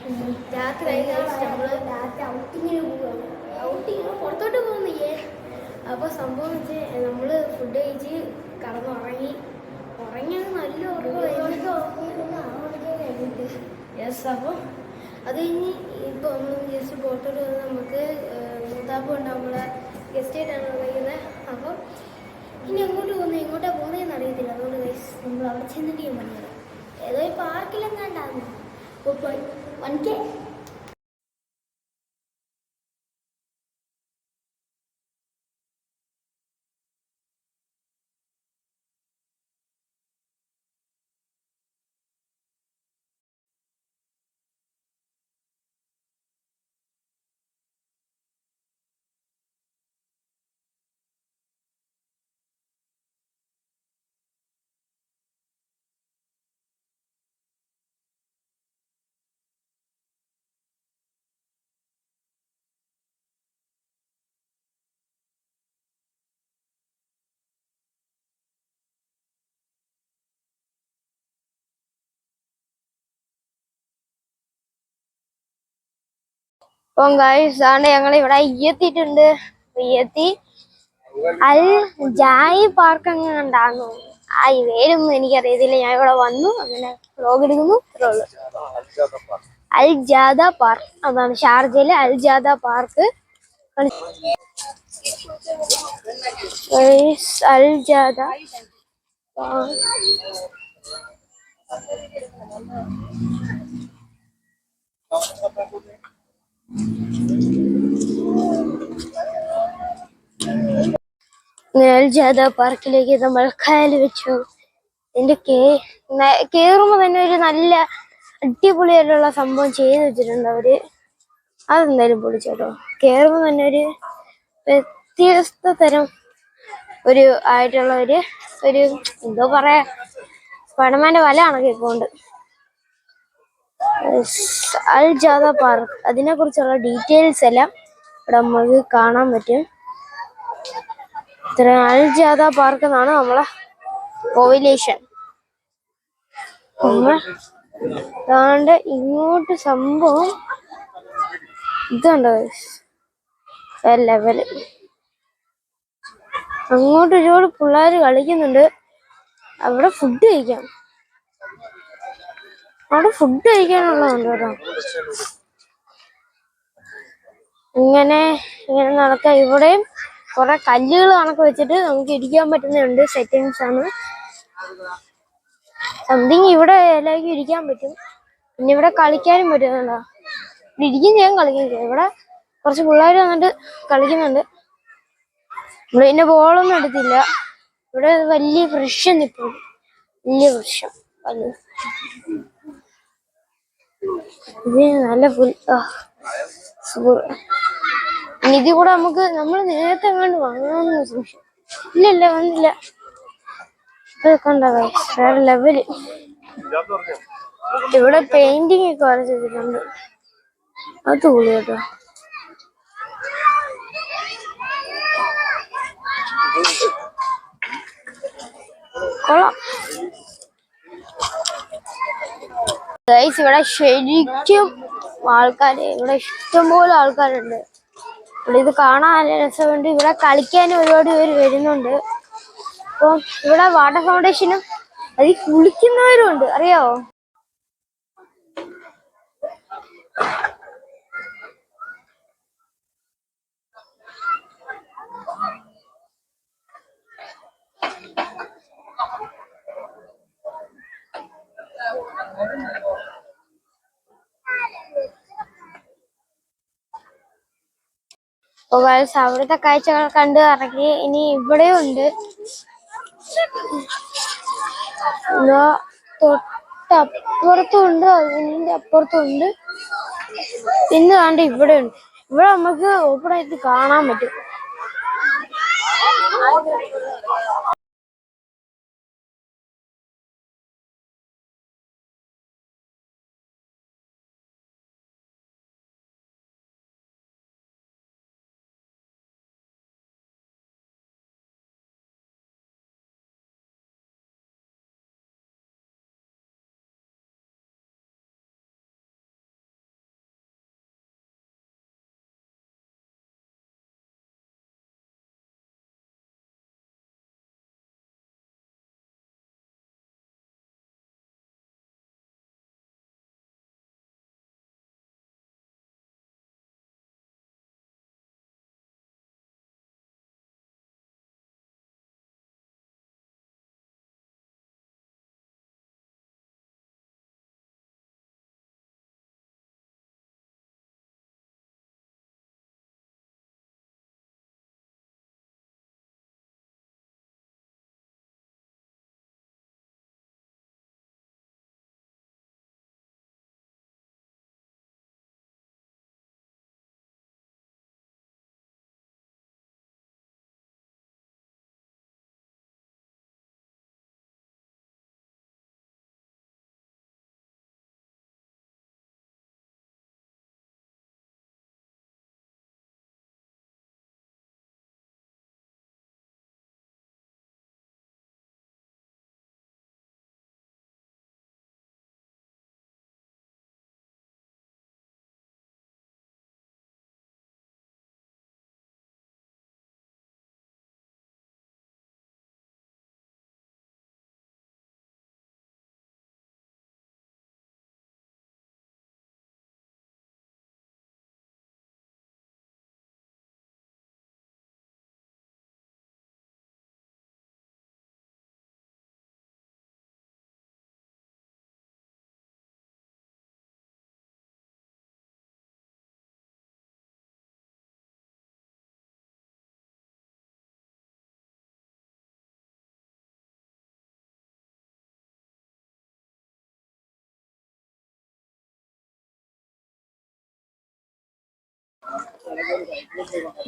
രാത്രി നമ്മൾ രാത്രി ഔട്ടിങ്ങിന് പോവുകയാണ്. ഔട്ടിങ്ങിന് പുറത്തോട്ട് പോകുന്നില്ലേ? അപ്പോൾ സംഭവം വെച്ചാൽ നമ്മൾ ഫുഡ് കഴിച്ച് കടന്നുറങ്ങി. ഉറങ്ങിയത് നല്ല ഉറങ്ങി 6 മണിക്ക് കഴിഞ്ഞിട്ട്. യെസ്. അപ്പോൾ അത് കഴിഞ്ഞ് ഇപ്പോൾ നമ്മൾ ജസ്റ്റ് പുറത്തോട്ട് വന്ന് നമുക്ക് മൂത്താപ്പ് കൊണ്ട് നമ്മളെ ഗസ്റ്റ് ആയിട്ടാണ് കഴിക്കുന്നത്. അപ്പോൾ ഇനി എങ്ങോട്ട് പോകുന്നത്, എങ്ങോട്ടാണ് പോകുന്നതെന്ന് അറിയത്തില്ല. അതുകൊണ്ട് നമ്മൾ അവിടെ ചെന്നിട്ട് ചെയ്യാൻ പറ്റില്ല. ഏതോ പാർക്കിലെങ്ങാണ്ടാകുന്നു. അപ്പോൾ 1K. അപ്പം ഗൈസ് ആണ് ഞങ്ങൾ ഇവിടെ എത്തിയിട്ടുണ്ട്. എത്തി അൽ ജായി പാർക്ക് അങ്ങനെ ഉണ്ടാകുന്നു. ഈ പേരൊന്നും എനിക്കറിയത്തില്ല. ഞാൻ ഇവിടെ വന്നു, അങ്ങനെ വ്ലോഗ് എടുക്കുന്നു, ഇത്രേ ഉള്ളൂ. അൽ ജാദ പാർക്ക്, അതാണ് ഷാർജയിലെ അൽ ജാദ പാർക്ക്. അൽ ജാദ അൽജാദ പാർക്കിലേക്ക് നമ്മൾ കാല് വെച്ചു. ഇതിന്റെ കേറുമ്പോ തന്നെ ഒരു നല്ല അടിപൊളിയായിട്ടുള്ള സംഭവം ചെയ്ത് വെച്ചിട്ടുണ്ട് അവര്. അതെന്തായാലും പൊളിച്ചോട്ടോ. കേറുമ്പോ തന്നെ ഒരു വ്യത്യസ്ത തരം ഒരു ആയിട്ടുള്ള ഒരു എന്തോ പറയാ, സ്പൈഡർമാന്റെ വല കണക്ക് ഇപ്പോൾ ഉണ്ട്. അൽജാദ പാർക്ക്, അതിനെ കുറിച്ചുള്ള ഡീറ്റെയിൽസ് എല്ലാം ഇവിടെ നമുക്ക് കാണാൻ പറ്റും. ഇത്ര അൽജാദ പാർക്ക് എന്നാണ് നമ്മളെ പോവുലേഷൻ. അതാണ്ട് ഇങ്ങോട്ട് സംഭവം ഇതുണ്ടോ ലെവല്. അങ്ങോട്ട് ഒരുപാട് പിള്ളേർ കളിക്കുന്നുണ്ട്. അവിടെ ഫുഡ് കഴിക്കാം, അവിടെ ഫുഡ് കഴിക്കാനുള്ളതുണ്ട് കേട്ടോ. ഇങ്ങനെ ഇങ്ങനെ നടക്കാം. ഇവിടെയും കുറെ കല്ലുകൾ കണക്ക് വെച്ചിട്ട് നമുക്ക് ഇരിക്കാൻ പറ്റുന്നുണ്ട്. സെറ്റിങ്സ് ആണ് സംതിങ്. ഇവിടെ എല്ലാവർക്കും ഇരിക്കാൻ പറ്റും. പിന്നെ ഇവിടെ കളിക്കാനും പറ്റുന്നുണ്ടോ. ഇവിടെ ഇരിക്കും ചെയ്യാൻ, കളിക്കുകയും ചെയ്യാം. ഇവിടെ കുറച്ച് പിള്ളേർ വന്നിട്ട് കളിക്കുന്നുണ്ട്. ഇവിടെ പിന്നെ ബോളൊന്നും എടുത്തില്ല. ഇവിടെ വലിയ വൃക്ഷം നിൽക്കും, വലിയ വൃക്ഷം. ഇത് നല്ല ഇതിൽ കൂടെ നമ്മൾ നേരത്തെ എങ്ങാണ്ട് വാങ്ങാമെന്ന് സംശയം. ഇല്ല വന്നില്ല. ഇതൊക്കെ ഉണ്ടോ വേറെ ലെവല്. ഇവിടെ പെയിന്റിങ് ഒക്കെ വരച്ചിട്ടുണ്ട്. അത് കൂടി കേട്ടോ. കൊള്ളാം. ഇവിടെ ശരിക്കും ആൾക്കാര്, ഇവിടെ ഇഷ്ടംപോലെ ആൾക്കാരുണ്ട്. ഇവിടെ ഇത് കാണാൻ നല്ല രസമുണ്ട്. ഇവിടെ കളിക്കാനും ഒരുപാട് പേര് വരുന്നുണ്ട്. അപ്പം ഇവിടെ വാട്ടർ ഫൗണ്ടേഷനും അതിൽ കുളിക്കുന്നവരും ഉണ്ട്, അറിയാവോ? അവിടുത്തെ കാഴ്ചകൾ കണ്ട് ഇറങ്ങി. ഇനി ഇവിടെ ഉണ്ട്, തൊട്ടപ്പുറത്തും ഉണ്ട്, അതിന്റെ അപ്പുറത്തും ഉണ്ട്. ഇന്ന് കണ്ട് ഇവിടെ ഉണ്ട്. ഇവിടെ നമുക്ക് ഓപ്പൺ ആയിട്ട് കാണാൻ പറ്റും.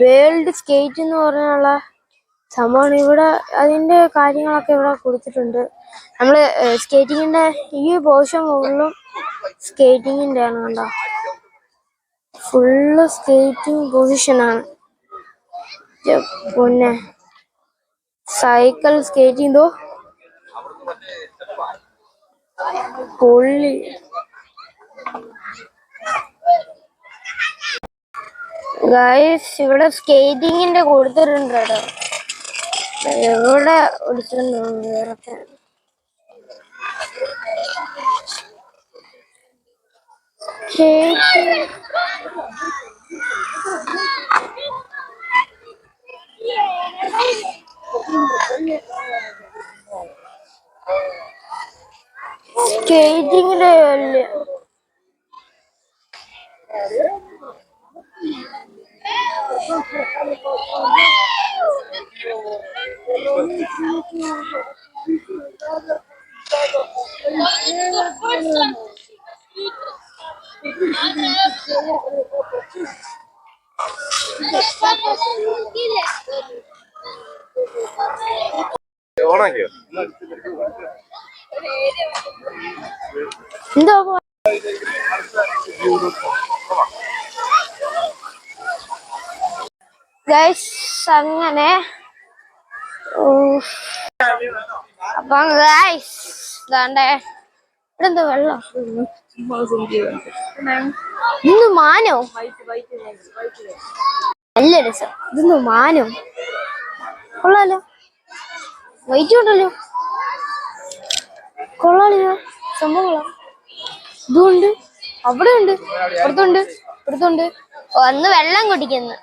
വേൾഡ് സ്കേറ്റ് എന്ന് പറഞ്ഞുള്ള സംഭവമാണ്. ഇവിടെ അതിന്റെ കാര്യങ്ങളൊക്കെ ഇവിടെ കൊടുത്തിട്ടുണ്ട്. നമ്മള് സ്കേറ്റിങ്ങിന്റെ ഈ പോർഷൻ മുകളിലും സ്കേറ്റിങ്ങിന്റെ ആണ് കണ്ടോ, ഫുള്ള് സ്കേറ്റിംഗ് പൊസിഷനാണ്. പിന്നെ സൈക്കിൾ സ്കേറ്റിംഗ് പൊള്ളി. ഗൈസ് ഇവിടെ സ്കേറ്റിങ്ങിന്റെ കൊടുത്തിട്ടുണ്ട് കേട്ടോ. എവിടെ കൊടുത്തിട്ടുണ്ട് വേറൊക്കെ. സ്കേറ്റിങ്ങിന്റെ അല്ലേ എന്തോ ഗൈസ് അങ്ങനെ. അപ്പം ഗൈസ് ഇതാണ്ടേ ഇവിടെ എന്തോ വെള്ളം. ഇന്ന് മാനോ നല്ല രസം. ഇതൊന്ന് മാനോ കൊള്ളാലോ, വൈറ്റ് ഉണ്ടല്ലോ, കൊള്ളാലോ സംഭവം കൊള്ളാം. ഇതുണ്ട്, അവിടെ ഉണ്ട്, ഇപ്പുറത്തുണ്ട്, ഇപ്പുറത്തുണ്ട്. ഒന്ന് വെള്ളം കുടിക്കുന്നു,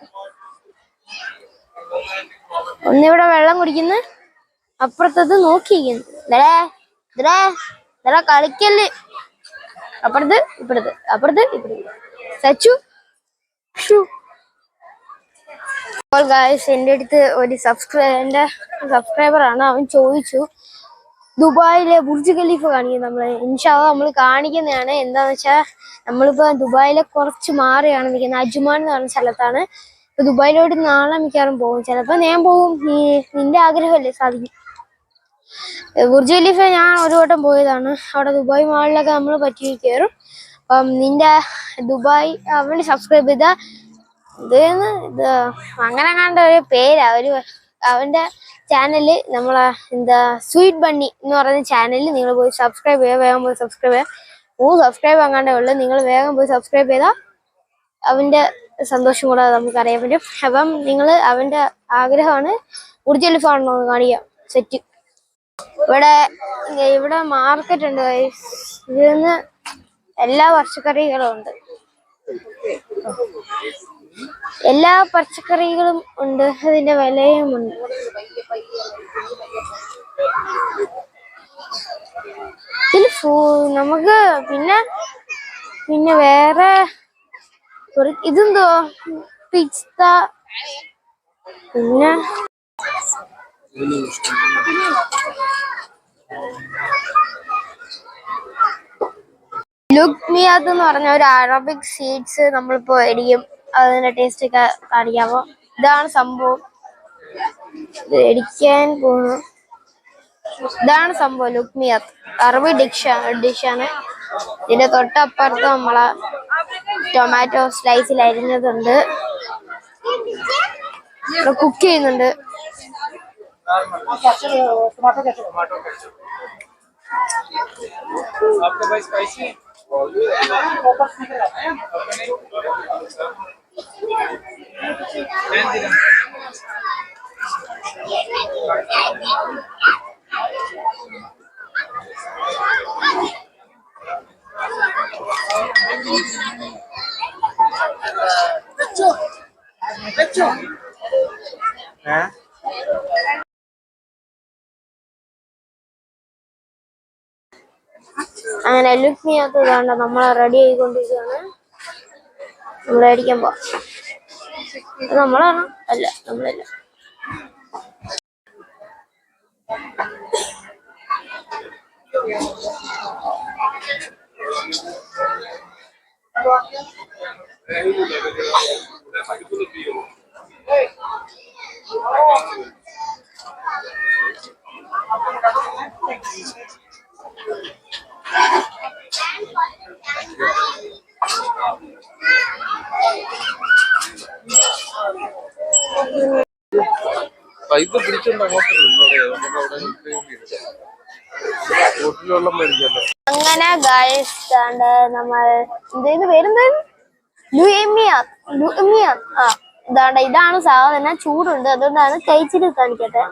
ഒന്നിവിടെ വെള്ളം കുടിക്കുന്നു, അപ്പുറത്തത് നോക്കിയിരിക്കുന്നു. കളിക്കല്. അപ്പുറത്ത് ഇപ്പുറത്ത്, അപ്പുറത്ത് ഇപ്പുറത്ത്. സച്ചു എന്റെ അടുത്ത് ഒരു സബ്സ്ക്രൈബറാണ്. അവൻ ചോദിച്ചു ദുബായിലെ ബുർജ് ഖലീഫ കാണിക്കും. ഇൻഷാ അല്ലാഹ് നമ്മൾ കാണിക്കുന്നതാണ്. എന്താന്ന് വെച്ചാൽ നമ്മളിപ്പോ ദുബായിലെ കുറച്ച് മാറിയാണ് നിൽക്കുന്നത്. അജ്മാൻ എന്ന് പറഞ്ഞ സ്ഥലത്താണ്. ഇപ്പൊ ദുബായിലോട്ട് നാളെ മിക്കവാറും പോകും, ചിലപ്പോ ഞാൻ പോകും. നിന്റെ ആഗ്രഹമല്ലേ സാധിക്കും. ബുർജ് ഖലീഫ ഞാൻ ഒരു വട്ടം പോയതാണ്. അവിടെ ദുബായ് മാളിലൊക്കെ നമ്മൾ പറ്റി കയറും. അപ്പം നിന്റെ ദുബായ് അവന് സബ്സ്ക്രൈബ് ചെയ്ത ഇത് അങ്ങനെ കണ്ട ഒരു പേരാ. അവന്റെ ചാനല് നമ്മളെ സ്വീറ്റ് ബണ്ണി എന്ന് പറയുന്ന ചാനലിൽ നിങ്ങൾ പോയി സബ്സ്ക്രൈബ് ചെയ്യുക. വേഗം പോയി സബ്സ്ക്രൈബ് ചെയ്യുക. 3 സബ്സ്ക്രൈബ് അങ്ങാണ്ടേ ഉള്ളു. നിങ്ങൾ വേഗം പോയി സബ്സ്ക്രൈബ് ചെയ്താൽ അവന്റെ സന്തോഷം കൂടെ നമുക്ക് അറിയാൻ പറ്റും. അപ്പം നിങ്ങൾ അവന്റെ ആഗ്രഹമാണ് ബുർജ് ഖലീഫ കാണണമെന്ന് കാണിക്കാം. സെറ്റ്. ഇവിടെ മാർക്കറ്റ് ഉണ്ട്. ഇതിന്ന് എല്ലാ പച്ചക്കറികളും ഉണ്ട്, എല്ലാ പച്ചക്കറികളും ഉണ്ട്. അതിന്റെ വിലയും ഉണ്ട്. നമുക്ക് പിന്നെ വേറെ ഇതെന്തോ പിസ്ത, പിന്നെ ലുക്മിയാത്ത് എന്ന് പറഞ്ഞ ഒരു അറബിക് സ്വീറ്റ്സ് നമ്മളിപ്പോ മേടിക്കും. അതിന്റെ ടേസ്റ്റ് ഒക്കെ കാണിക്കാമോ? ഇതാണ് സംഭവം. മേടിക്കാൻ പോകുന്നു. ഇതാണ് സംഭവം ലുക്മിയാത്ത്, അറബി ഡിഷാണ്. ഇതിന്റെ തൊട്ടപ്പുറത്ത് നമ്മളെ ടൊമാറ്റോ സ്ലൈസിൽ അരിഞ്ഞതുണ്ട്. കുക്ക് ചെയ്യുന്നുണ്ട്. അങ്ങനെ ലുക്മിയാത്ത് വേണ്ട നമ്മളെ റെഡി ആയിക്കൊണ്ടിരിക്കുകയാണ്. നമ്മൾ മേടിക്കാൻ പോവാം. നമ്മളാണോ? അല്ല, നമ്മളല്ല. പൈപ്പ് പിടിച്ചോണ്ട് അങ്ങോട്ട് ബോട്ടിലുള്ള മേടിക്കല്ലോ. അങ്ങനെ ഗൈസ് നമ്മൾ എന്തേന്ന് പേരെന്തായിരുന്നു? ലുമിയ ലുമിയ ആ ഇതാണ്ട് ഇതാണ് സാധനം. ചൂടുണ്ട്, അതുകൊണ്ടാണ് കഴിച്ചിട്ട് കാണിക്കട്ടെ.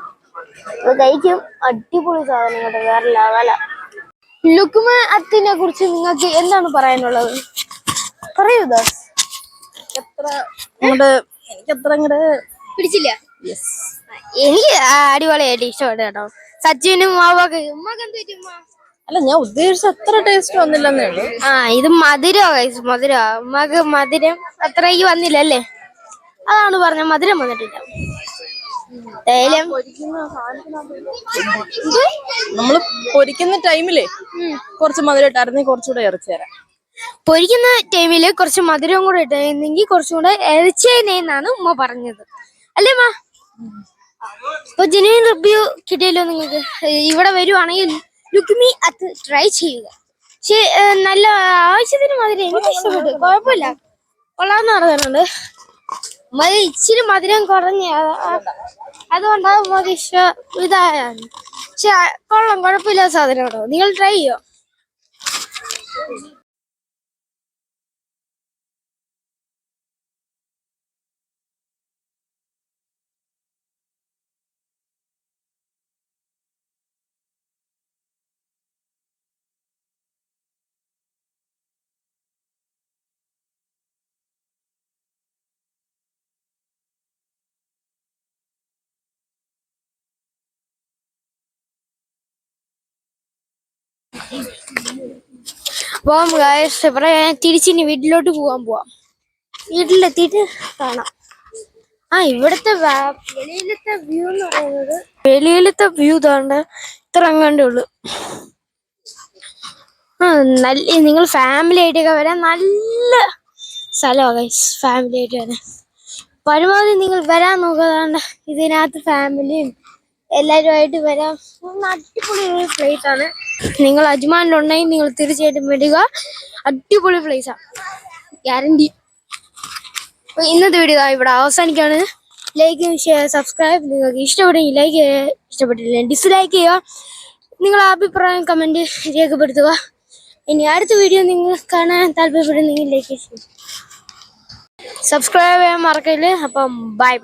അത് കഴിക്കും. അടിപൊളി സാധനം കേട്ടോ, വേറെ ലെവല. ലുക്മ അത്തിനെ കുറിച്ച് നിങ്ങൾക്ക് എന്താണ് പറയാനുള്ളത്? പറയൂ ദാസ്. എനിക്കത്ര അങ്ങോട്ട് പിടിച്ചില്ല. എനിക്ക് അടിപൊളിയായിട്ട് ഇഷ്ടപ്പെട്ടു കേട്ടോ. സച്ചിനും ഉമ്മാവൊക്കെ. ഉമ്മക്ക് എന്ത് പറ്റും? അല്ല, ഞാൻ ഉദ്ദേശിച്ച അത്ര ടേസ്റ്റ് വന്നില്ലെന്നേ ഉള്ളൂ. ഇത് മധുരോ ഗൈസ്, മധുരോ. ഉമ്മക്ക് മധുരം അത്രയ്ക്ക് വന്നില്ലല്ലേ, അതാണ് പറഞ്ഞ. മധുരം വന്നിട്ടില്ല. നമ്മള് പൊരിക്കുന്ന ടൈമിലേ കുറച്ച് മധുരം ഇട്ടായിരുന്നെങ്കിൽ കുറച്ചുകൂടെ ഇറച്ചി തരാം. പൊരിക്കുന്ന ടൈമില് കുറച്ച് മധുരവും കൂടെ ഇട്ടായിരുന്നെങ്കിൽ കുറച്ചും കൂടെ ഇറച്ചേനെന്നാണ് ഉമ്മ പറഞ്ഞത്, അല്ലേ ഉമ്മ? ഇപ്പൊ ജെന്യുയിൻ റിവ്യൂ കിട്ടിയല്ലോ നിങ്ങൾക്ക്. ഇവിടെ വരുവാണെങ്കിൽ ലുക്മി അത് ട്രൈ ചെയ്യുക. പക്ഷെ നല്ല ആവശ്യത്തിന് മധുരം എനിക്ക് ഇഷ്ടപ്പെട്ടു, കുഴപ്പമില്ല, കൊള്ളാന്ന് പറഞ്ഞിട്ടുണ്ട്. ഉമ്മക്ക് ഇച്ചിരി മധുരം കുറഞ്ഞ, അതുകൊണ്ടാണ് ഉമ്മക്ക് ഇഷ്ടം ഇതായാണ്. പക്ഷെ കൊള്ളാം, കുഴപ്പമില്ല സാധനം കേട്ടോ. നിങ്ങൾ ട്രൈ ചെയ്യോ? അപ്പം ഇവിടെ തിരിച്ചിനി വീട്ടിലോട്ട് പോവാം. വീട്ടിലെത്തിയിട്ട് കാണാം. ഇവിടുത്തെ വെളിയിലത്തെ വ്യൂ എന്ന് പറയുന്നത്, വെളിയിലത്തെ വ്യൂ താണ്ട് ഇത്ര അങ്ങാണ്ടേ ഉള്ളു. നല്ല, നിങ്ങൾ ഫാമിലി ആയിട്ടൊക്കെ വരാൻ നല്ല സ്ഥലമാണ് ഗൈസ്. ഫാമിലി ആയിട്ട് വരാൻ പരമാവധി നിങ്ങൾ വരാൻ നോക്കാതാണ്ട്. ഇതിനകത്ത് ഫാമിലിയും എല്ലാവരുമായിട്ട് വരാൻ അടിപൊളി ഒരു പ്ലേസ് ആണ്. നിങ്ങൾ അജ്മാനിലുണ്ടെങ്കിൽ നിങ്ങൾ തീർച്ചയായിട്ടും വരിക. അടിപൊളി പ്ലേസാണ്, ഗ്യാരണ്ടി. അപ്പൊ ഇന്നത്തെ വീഡിയോ ഇവിടെ അവസാനിക്കാണ്. Like, share, subscribe. നിങ്ങൾക്ക് ഇഷ്ടപ്പെട്ടെങ്കിൽ ലൈക്ക് ചെയ്യുക, ഇഷ്ടപ്പെട്ടില്ല ഡിസ്ലൈക്ക് ചെയ്യുക. നിങ്ങളുടെ അഭിപ്രായം കമന്റ് രേഖപ്പെടുത്തുക. ഇനി അടുത്ത വീഡിയോ നിങ്ങൾ കാണാൻ താല്പര്യപ്പെടുന്നെങ്കിൽ ലൈക്ക് ചെയ്യുക, സബ്സ്ക്രൈബ് ചെയ്യാൻ മറക്കല്ലേ. അപ്പം ബൈ.